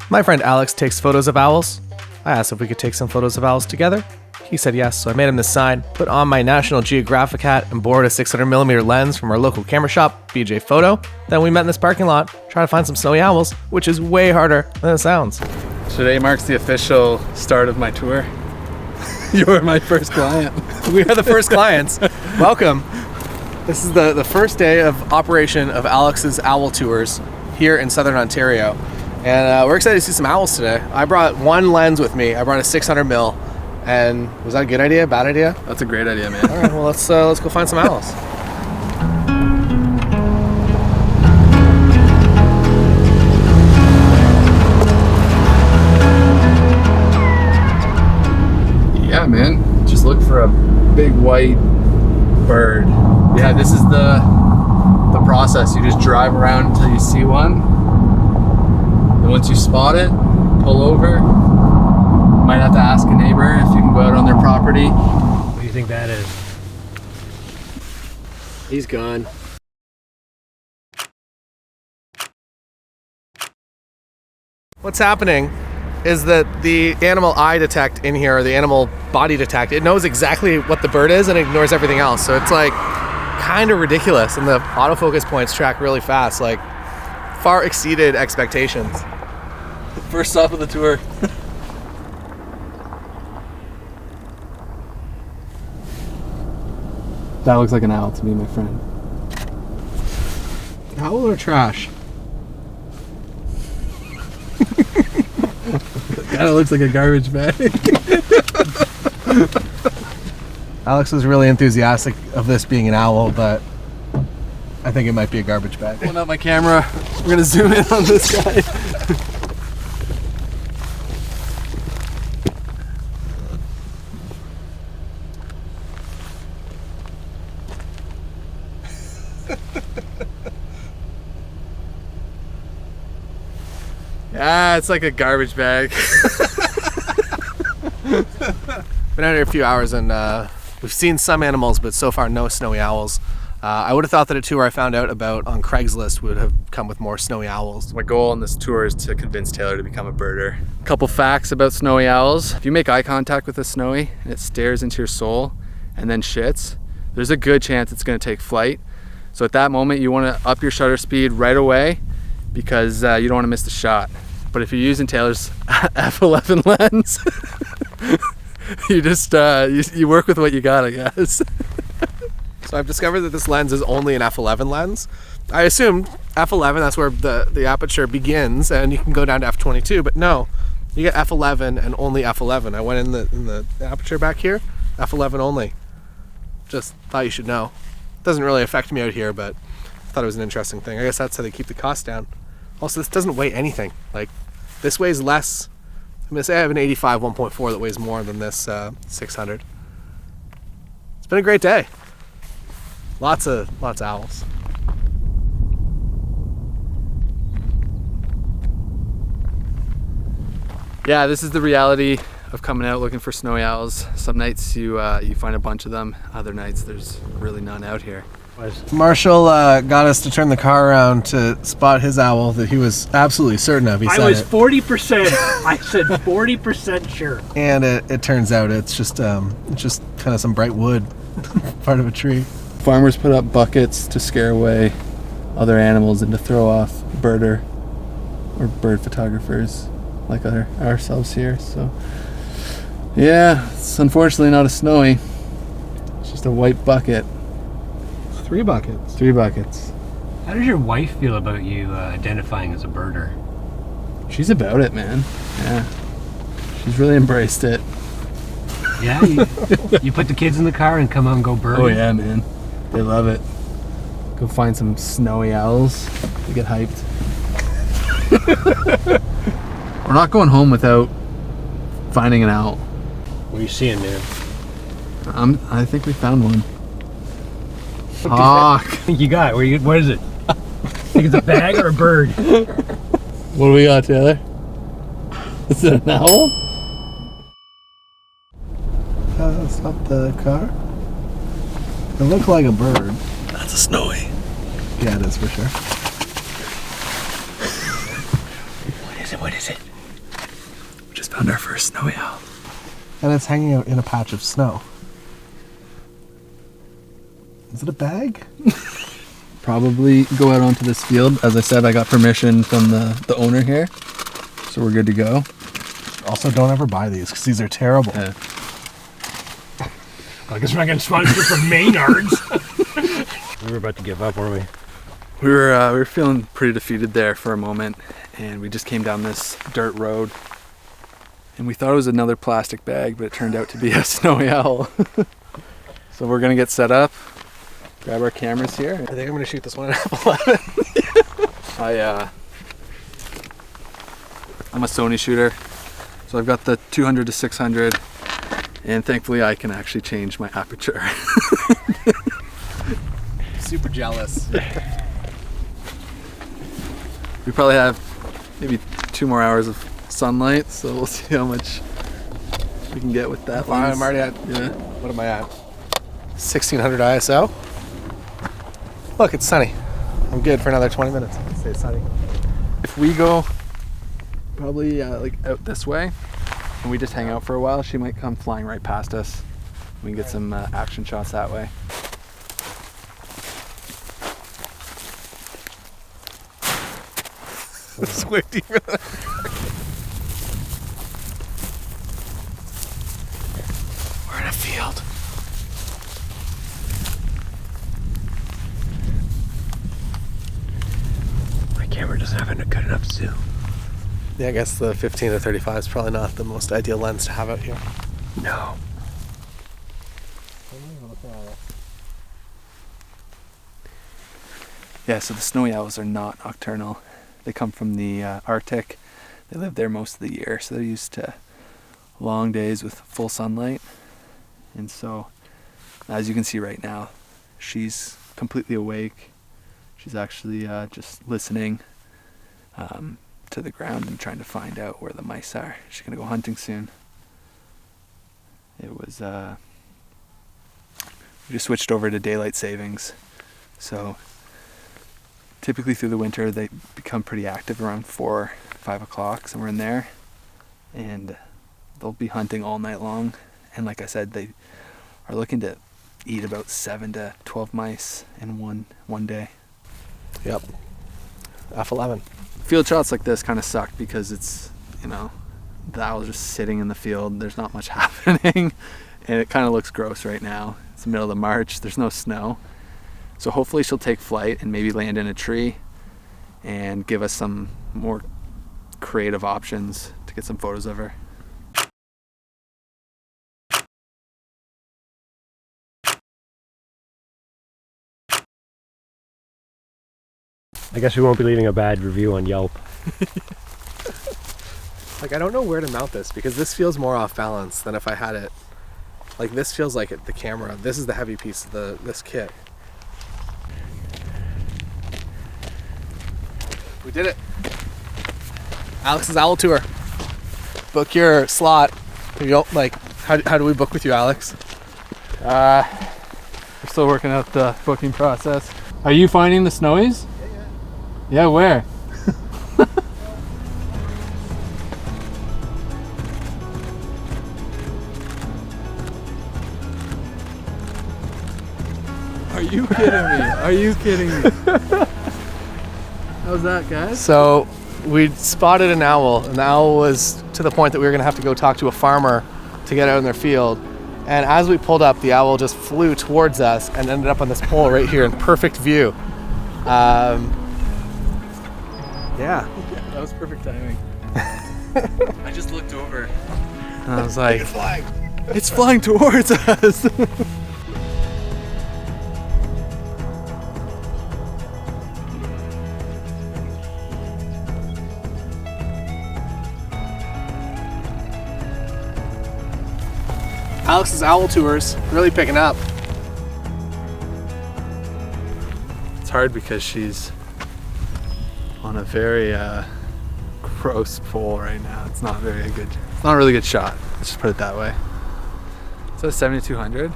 My friend Alex takes photos of owls. I asked if we could take some photos of owls together. He said yes, so I made him this sign, put on my National Geographic hat, and borrowed a 600mm lens from our local camera shop, BJ Photo. Then we met in this parking lot, trying to find some snowy owls, which is way harder than it sounds. Today marks the official start of my tour. You're my first client. We are the first clients. Welcome. This is the first day of operation of Alex's owl tours here in Southern Ontario. And we're excited to see some owls today. I brought one lens with me. I brought a 600mm. And was that a good idea, bad idea? That's a great idea, man. All right, well, let's go find some owls. Yeah, man. Just look for a big white bird. Yeah, this is the process. You just drive around until you see one. And once you spot it, pull over. Might have to ask a neighbor if you can go out on their property. What do you think that is? He's gone. What's happening is that the animal eye detect in here, or the animal body detect, it knows exactly what the bird is and ignores everything else. So it's like kind of ridiculous, and the autofocus points track really fast, like far exceeded expectations. First stop of the tour. That looks like an owl to me, my friend. Owl or trash? Kind of looks like a garbage bag. Alex was really enthusiastic of this being an owl, but I think it might be a garbage bag. Pulling out my camera. We're gonna zoom in on this guy. Yeah, it's like a garbage bag. Been out here a few hours and we've seen some animals, but so far no snowy owls. I would have thought that a tour I found out about on Craigslist would have come with more snowy owls. My goal on this tour is to convince Taylor to become a birder. A couple facts about snowy owls. If you make eye contact with a snowy and it stares into your soul and then shits, there's a good chance it's gonna take flight. So at that moment, you wanna up your shutter speed right away because you don't wanna miss the shot. But if you're using Taylor's F11 lens, you just you work with what you got, I guess. So I've discovered that this lens is only an F11 lens. I assumed F11, that's where the aperture begins, and you can go down to F22, but no, you get F11 and only F11. I went in the aperture back here, F11 only. Just thought you should know. Doesn't really affect me out here, but I thought it was an interesting thing. I guess that's how they keep the cost down. Also, this doesn't weigh anything. Like, this weighs less. I'm gonna say I have an 85 1.4 that weighs more than this 600. It's been a great day. Lots of owls. Yeah, this is the reality of coming out looking for snowy owls. Some nights you find a bunch of them. Other nights there's really none out here. Marshall got us to turn the car around to spot his owl that he was absolutely certain of. I was 40%. I said 40% sure. And it turns out it's just kind of some bright wood, part of a tree. Farmers put up buckets to scare away other animals and to throw off birder or bird photographers like ourselves here. So yeah, it's unfortunately not a snowy. It's just a white bucket. 3 buckets. 3 buckets. How does your wife feel about you identifying as a birder? She's about it, man. Yeah. She's really embraced it. Yeah? You put the kids in the car and come out and go birding? Oh yeah, man. They love it. Go find some snowy owls. They get hyped. We're not going home without finding an owl. What are you seeing, man? I think we found one. Hawk. You got it. What is it? Think it's a bag or a bird? What do we got, Taylor? Is it an owl? Stop the car. It looked like a bird. That's a snowy. Yeah, it is for sure. What is it? just found our first snowy owl. And it's hanging out in a patch of snow. Is it a bag? Probably go out onto this field. As I said, I got permission from the owner here, so we're good to go. Also, don't ever buy these because these are terrible. Yeah. I guess we're not getting sponsored from Maynard's. We were about to give up, weren't we? We were feeling pretty defeated there for a moment, and we just came down this dirt road, and we thought it was another plastic bag, but it turned out to be a snowy owl. So we're gonna get set up, grab our cameras here. I think I'm gonna shoot this one at f11. I'm a Sony shooter, so I've got the 200 to 600, and thankfully I can actually change my aperture. Super jealous. We probably have maybe 2 more hours of sunlight, so we'll see how much we can get with that lens. I'm already at, Yeah. what am I at? 1600 ISO. Look, it's sunny. I'm good for another 20 minutes. It stays sunny. If we go probably like out this way and we just hang out for a while, she might come flying right past us. We can get some action shots that way. It's way deeper than we're in a field. My camera doesn't have a good enough zoom. Yeah, I guess the 15 to 35 is probably not the most ideal lens to have out here. No. Yeah, so the snowy owls are not nocturnal. They come from the Arctic. They live there most of the year, so they're used to long days with full sunlight. And so, as you can see right now, she's completely awake. She's actually just listening to the ground and trying to find out where the mice are. She's gonna go hunting soon. It was, we just switched over to daylight savings. So typically through the winter they become pretty active around 4, 5 o'clock, somewhere in there. And they'll be hunting all night long. And like I said, they are looking to eat about 7 to 12 mice in one day. Yep. F11. Field shots like this kind of suck because it's, you know, the owl's just sitting in the field. There's not much happening, and it kind of looks gross right now. It's the middle of March. There's no snow. So hopefully she'll take flight and maybe land in a tree and give us some more creative options to get some photos of her. I guess we won't be leaving a bad review on Yelp. Like, I don't know where to mount this because this feels more off balance than if I had it. Like, this feels like the camera. This is the heavy piece of this kit. We did it. Alex's owl tour. Book your slot. You don't, like, how do we book with you, Alex? We're still working out the booking process. Are you finding the snowies? Yeah, where? Are you kidding me? Are you kidding me? How's that, guys? So we spotted an owl, and the owl was to the point that we were going to have to go talk to a farmer to get out in their field. And as we pulled up, the owl just flew towards us and ended up on this pole right here in perfect view. Yeah. That was perfect timing. I just looked over and I was like, it's flying towards us. Alex's owl tours really picking up. It's hard because she's on a very gross pole right now. It's not a really good shot. Let's just put it that way. So 7200.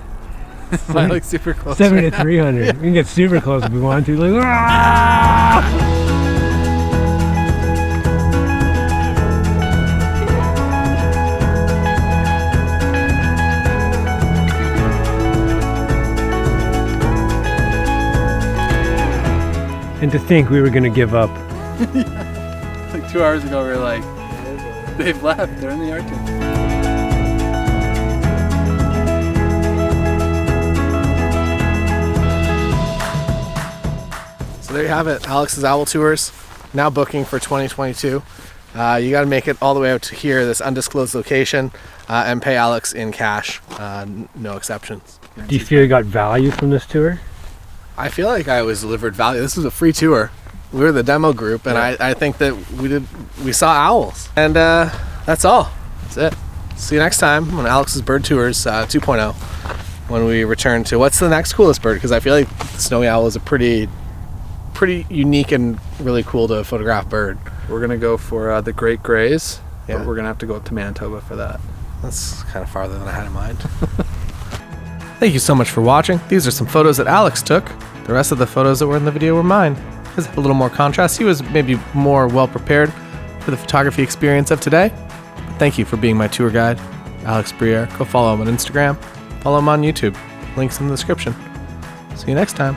Am I like super close? 70 right to now? 300. We can get super close if we want to. Like, ah! starting to think we were going to give up. Like 2 hours ago, we were like, they've left. They're in the Arctic. So there you have it, Alex's Owl Tours, now booking for 2022. You got to make it all the way out to here, this undisclosed location, and pay Alex in cash, no exceptions. Do you feel you got value from this tour? I feel like I was delivered value. This was a free tour. We were the demo group, and I think that we saw owls. And that's all. That's it. See you next time on Alex's Bird Tours 2.0 when we return to what's the next coolest bird, because I feel like the snowy owl is a pretty unique and really cool to photograph bird. We're gonna go for the Great Grays, Yeah. but we're gonna have to go up to Manitoba for that. That's kind of farther than I had in mind. Thank you so much for watching. These are some photos that Alex took. The rest of the photos that were in the video were mine. His had a little more contrast. He was maybe more well prepared for the photography experience of today. But thank you for being my tour guide, Alex Briere. Go follow him on Instagram. Follow him on YouTube. Links in the description. See you next time.